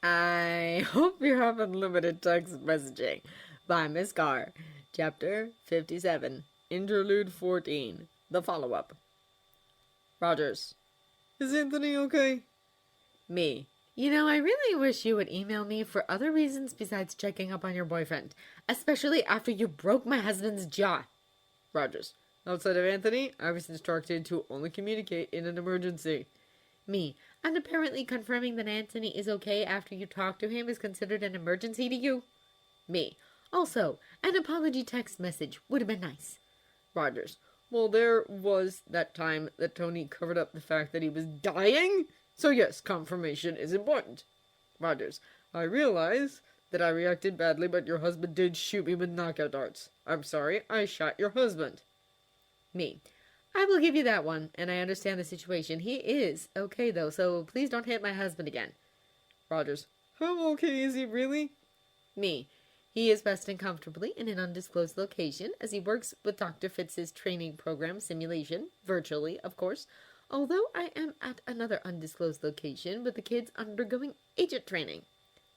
I hope you have unlimited text messaging by Miss Carr. Chapter 57, Interlude 14, the follow-up. Rogers. Is Anthony okay? Me. I really wish you would email me for other reasons besides checking up on your boyfriend, especially after you broke my husband's jaw. Rogers. Outside of Anthony, I was instructed to only communicate in an emergency. Me. And apparently confirming that Anthony is okay after you talk to him is considered an emergency to you? Me. Also, an apology text message would have been nice. Rogers. Well, there was that time that Tony covered up the fact that he was dying? So yes, confirmation is important. Rogers. I realize that I reacted badly, but your husband did shoot me with knockout darts. I'm sorry, I shot your husband. Me. I will give you that one, and I understand the situation. He is okay, though, so please don't hit my husband again. Rogers. How okay is he really? Me. He is resting comfortably in an undisclosed location as he works with Dr. Fitz's training program simulation, virtually, of course, although I am at another undisclosed location with the kids undergoing agent training.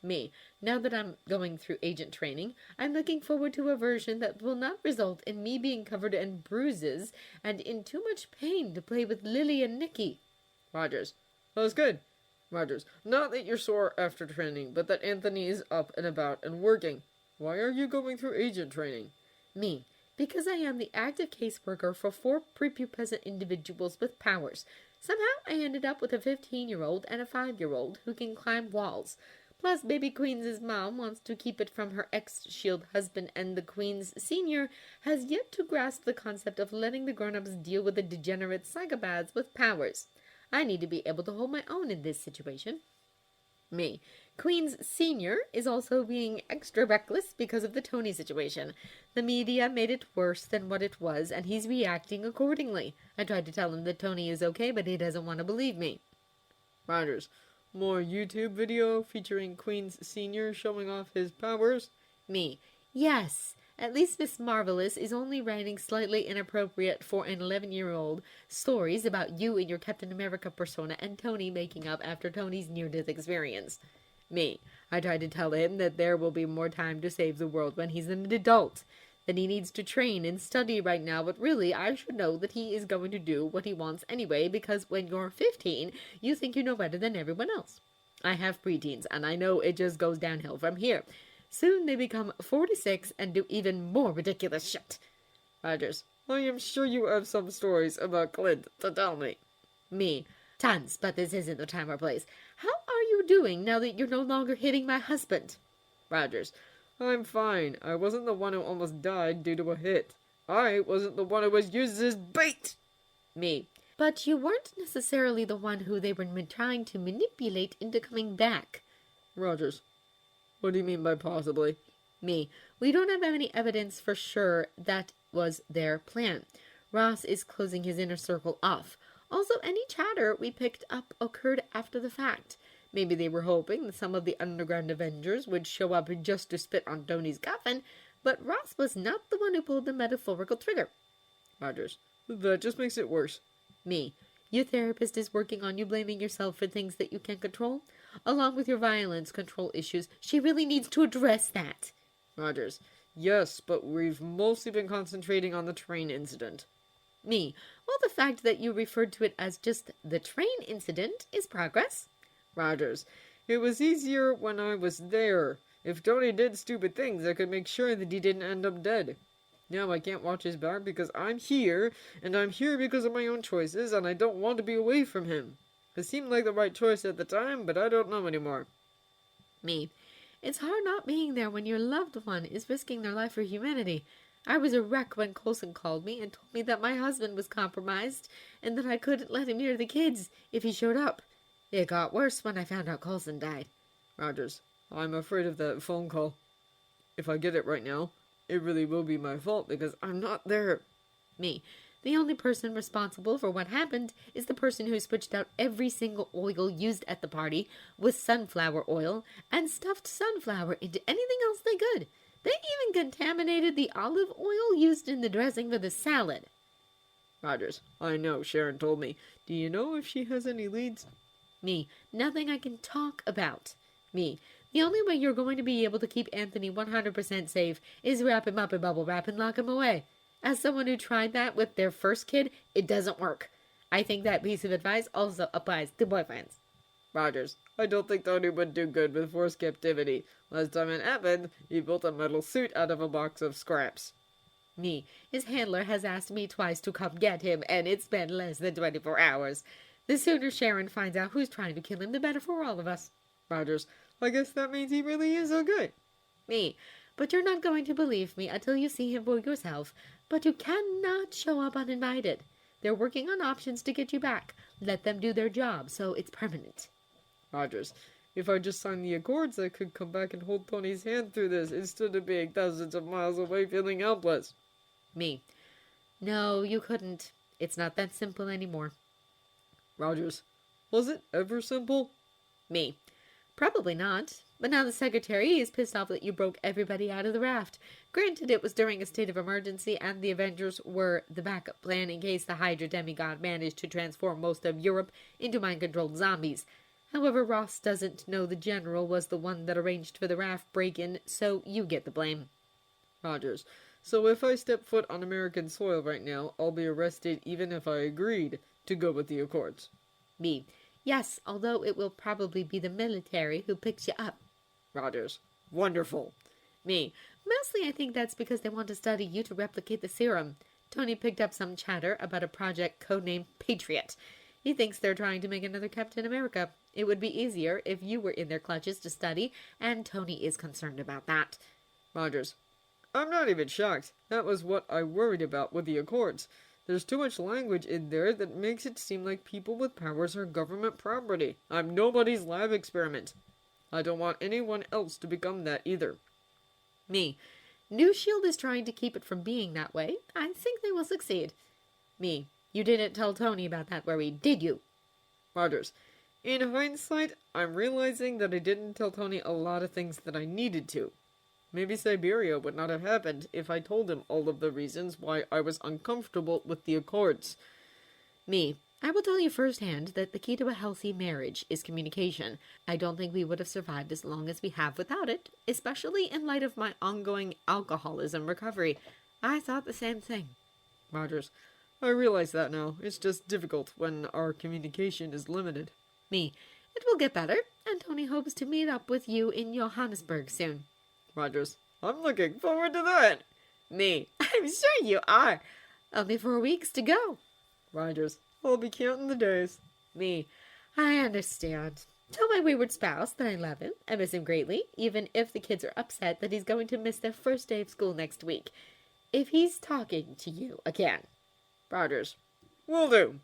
Me. Now that I'm going through agent training, I'm looking forward to a version that will not result in me being covered in bruises and in too much pain to play with Lily and Nikki. Rogers. That's good. Rogers. Not that you're sore after training, but that Anthony is up and about and working. Why are you going through agent training? Me. Because I am the active caseworker for 4 prepubescent individuals with powers. Somehow I ended up with a 15-year-old and a 5-year-old who can climb walls. Plus, baby Queen's mom wants to keep it from her ex-shield husband, and the Queen's senior has yet to grasp the concept of letting the grown-ups deal with the degenerate psychopaths with powers. I need to be able to hold my own in this situation. Me. Queen's senior is also being extra reckless because of the Tony situation. The media made it worse than what it was, and he's reacting accordingly. I tried to tell him that Tony is okay, but he doesn't want to believe me. Rogers. More YouTube video featuring Queen's senior showing off his powers? Me. Yes. At least Miss Marvelous is only writing slightly inappropriate for an 11-year-old stories about you and your Captain America persona and Tony making up after Tony's near-death experience. Me. I tried to tell him that there will be more time to save the world when he's an adult. That he needs to train and study right now, but really I should know that he is going to do what he wants anyway, because when you're 15, you think you know better than everyone else. I have preteens, and I know it just goes downhill from here. Soon they become 46 and do even more ridiculous shit. Rogers. I am sure you have some stories about Clint to tell me. Me. Tons, but this isn't the time or place. How are you doing now that you're no longer hitting my husband? Rogers. I'm fine. I wasn't the one who almost died due to a hit. I wasn't the one who was used as bait. Me. But you weren't necessarily the one who they were trying to manipulate into coming back. Rogers. What do you mean by possibly? Me. We don't have any evidence for sure that was their plan. Ross is closing his inner circle off. Also, any chatter we picked up occurred after the fact. Maybe they were hoping that some of the underground Avengers would show up just to spit on Tony's coffin, but Ross was not the one who pulled the metaphorical trigger. Rogers. That just makes it worse. Me. Your therapist is working on you blaming yourself for things that you can't control. Along with your violence control issues, she really needs to address that. Rogers. Yes, but we've mostly been concentrating on the train incident. Me. Well, the fact that you referred to it as just the train incident is progress. Rogers. It was easier when I was there. If Tony did stupid things, I could make sure that he didn't end up dead. Now I can't watch his back because I'm here, and I'm here because of my own choices, and I don't want to be away from him. It seemed like the right choice at the time, but I don't know anymore. Me. It's hard not being there when your loved one is risking their life for humanity. I was a wreck when Coulson called me and told me that my husband was compromised, and that I couldn't let him near the kids if he showed up. It got worse when I found out Coulson died. Rogers. I'm afraid of that phone call. If I get it right now, it really will be my fault because I'm not there. Me. The only person responsible for what happened is the person who switched out every single oil used at the party with sunflower oil and stuffed sunflower into anything else they could. They even contaminated the olive oil used in the dressing for the salad. Rogers. I know, Sharon told me. Do you know if she has any leads? Me. Nothing I can talk about. Me. The only way you're going to be able to keep Anthony 100% safe is wrap him up in bubble wrap and lock him away. As someone who tried that with their first kid, it doesn't work. I think that piece of advice also applies to boyfriends. Rogers. I don't think Tony would do good with forced captivity. Last time it happened, he built a metal suit out of a box of scraps. Me. His handler has asked me twice to come get him, and it's been less than 24 hours. The sooner Sharon finds out who's trying to kill him, the better for all of us. Rogers. I guess that means he really is okay. Me. But you're not going to believe me until you see him for yourself. But you cannot show up uninvited. They're working on options to get you back. Let them do their job, so it's permanent. Rogers. If I just signed the accords, I could come back and hold Tony's hand through this instead of being thousands of miles away feeling helpless. Me. No, you couldn't. It's not that simple anymore. Rogers. Was it ever simple? Me. Probably not. But now the secretary is pissed off that you broke everybody out of the raft. Granted, it was during a state of emergency, and the Avengers were the backup plan in case the Hydra demigod managed to transform most of Europe into mind-controlled zombies. However, Ross doesn't know the general was the one that arranged for the raft break-in, so you get the blame. Rogers. So if I step foot on American soil right now, I'll be arrested even if I agreed to go with the accords. Me. Yes, although it will probably be the military who picks you up. Rogers. Wonderful. Me. Mostly I think that's because they want to study you to replicate the serum. Tony picked up some chatter about a project codenamed Patriot. He thinks they're trying to make another Captain America. It would be easier if you were in their clutches to study, and Tony is concerned about that. Rogers. I'm not even shocked. That was what I worried about with the Accords. There's too much language in there that makes it seem like people with powers are government property. I'm nobody's lab experiment. I don't want anyone else to become that either. Me. New Shield is trying to keep it from being that way. I think they will succeed. Me. You didn't tell Tony about that worry, did you? Rogers. In hindsight, I'm realizing that I didn't tell Tony a lot of things that I needed to. Maybe Siberia would not have happened if I told him all of the reasons why I was uncomfortable with the Accords. Me. I will tell you firsthand that the key to a healthy marriage is communication. I don't think we would have survived as long as we have without it, especially in light of my ongoing alcoholism recovery. I thought the same thing. Rogers. I realize that now. It's just difficult when our communication is limited. Me. It will get better, and Tony hopes to meet up with you in Johannesburg soon. Rogers. I'm looking forward to that. Me. I'm sure you are. Only 4 weeks to go. Rogers. I'll be counting the days. Me. I understand. Tell my wayward spouse that I love him. I miss him greatly, even if the kids are upset that he's going to miss their first day of school next week. If he's talking to you again. Rogers. Will do.